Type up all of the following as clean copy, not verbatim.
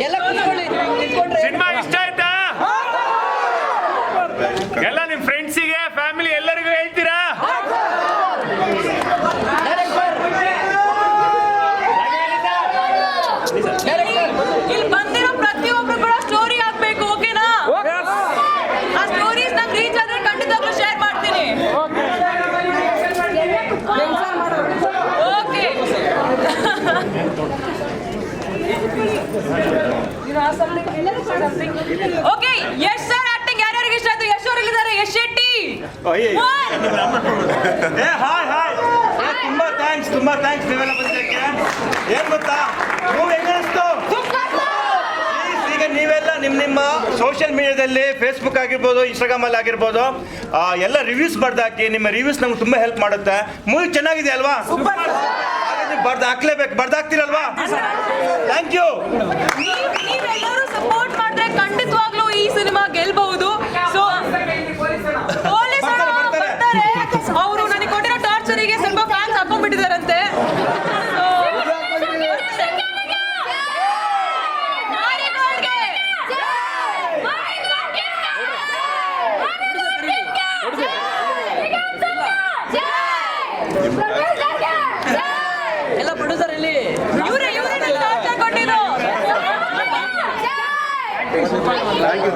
ಎಲ್ಲ ಕೂತ್ಕೊಳ್ಳಿ. ಸಿನಿಮಾ ಇಷ್ಟ ಆಯ್ತಾ? ಎಲ್ಲ ನಿಮ್ ಫ್ರೆಂಡ್ಸಿಗೆ ಫ್ಯಾಮಿಲಿ ಎಲ್ಲರಿಗೂ ಹೇಳ್ತೀರಾ? ಇಲ್ಲಿ ಬಂದಿರೋ ಪ್ರತಿಯೊಬ್ರು ಕೂಡ ಸ್ಟೋರಿ ಆಗ್ಬೇಕು, ಓಕೆನಾ? ಆ ಸ್ಟೋರೀಸ್ ನಂಗೆ ರೀಚ್ ಆದ್ರೆ ಖಂಡಿತವಾಗ್ಲೂ ಶೇರ್ ಮಾಡ್ತೀನಿ. Okay. Okay, Yash sir acting ಯಾರ್ಯಾರಿಗೆ ಇಷ್ಟ ಆಯ್ತು? ಯಶ್ ಅವರಿದ್ದಾರೆ. ಯಶ್ ಶೆಟ್ಟಿ. ತುಂಬಾ ಥ್ಯಾಂಕ್ಸ್ ನೀವೆಲ್ಲ ಬಂದಿದ್ದಕ್ಕೆ. ಏನ್ ಗೊತ್ತಾ, ಮೂವಿ ಹೆಂಗನಿಸ್ತು? ಈಗ ನೀವೆಲ್ಲ ನಿಮ್ಮ ಸೋಷಿಯಲ್ ಮೀಡಿಯಾದಲ್ಲಿ ಫೇಸ್ಬುಕ್ ಆಗಿರ್ಬೋದು, ಇನ್ಸ್ಟಾಗ್ರಾಮ್ ಅಲ್ಲಿ ಆಗಿರ್ಬೋದು, ಎಲ್ಲ ರಿವ್ಯೂಸ್ ಬರ್ದಾಕಿ. ನಿಮ್ಮ ರಿವ್ಯೂಸ್ ನಮ್ಗೆ ತುಂಬಾ ಹೆಲ್ಪ್ ಮಾಡುತ್ತೆ. ಮೂವಿ ಚೆನ್ನಾಗಿದೆ ಅಲ್ವಾ? ಹಾಕ್ಲೇಬೇಕು, ಬರ್ದಾಕ್ತಿರಲ್ವಾ? Thank you. ನೀವೆಲ್ಲರೂ ಸಪೋರ್ಟ್ ಮಾಡಿದ್ರೆ ಖಂಡಿತವಾಗ್ಲೂ ಈ ಸಿನಿಮಾ ಗೆಲ್ಬಹುದು. ಸೊ ಪೊಲೀಸರು ಬರ್ತಾರೆ, ಅವರು ನನಗೆ ಕೊಟ್ಟಿರೋ ಟಾರ್ಚರಿಗೆ ಸ್ವಲ್ಪ ಫ್ಯಾನ್ಸ್ ಹಾಕೊಂಡ್ಬಿಟ್ಟಿದಾರಂತೆ. ಎಲ್ಲ ಪ್ರೊಡ್ಯೂಸರ್ ಇಲ್ಲಿ ಇವರೇ ಟಾರ್ಚರ್ ಕೊಟ್ಟಿದ್ದು.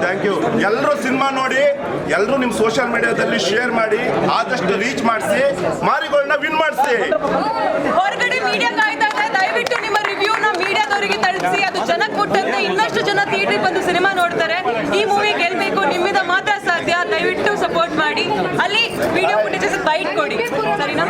Thank you. ಎಲ್ಲರೂ ಸಿನಿಮಾ ನೋಡಿ, ಎಲ್ಲರೂ ನಿಮ್ಮ ಸೋಷಿಯಲ್ ಮೀಡಿಯಾದಲ್ಲಿ ಶೇರ್ ಮಾಡಿ, ಆದಷ್ಟು ರೀಚ್ ಮಾಡಿಸಿ, ಮಾರಿಗಳನ್ನ ವಿನ್ ಮಾಡಿಸಿ. ಹೊರಗಡೆ ಮೀಡಿಯಾ ಕಾಯ್ತಾ ಇದೆ, ದಯವಿಟ್ಟು ನಿಮ್ಮ ರಿವ್ಯೂನ ಮೀಡಿಯಾದವರಿಗೆ ತಲುಪಿಸಿ. ಅದು ಜನಕ್ಕೆ ಕೊಟ್ಟಂತೆ ಇನ್ನಷ್ಟು ಜನ ಥಿಯೇಟರ್ಗೆ ಬಂದು ಸಿನಿಮಾ ನೋಡ್ತಾರೆ. ಈ ಮೂವಿ ಗೆಲ್ಬೇಕು, ನಿಮ್ಮಿಂದ ಮಾತ್ರ ಸಾಧ್ಯ. ದಯವಿಟ್ಟು ಸಪೋರ್ಟ್ ಮಾಡಿ. ಅಲ್ಲಿ ವಿಡಿಯೋ ಫುಟೇಜಸ್ ಬೈಟ್ ಕೊಡಿ, ಸರಿನಾ?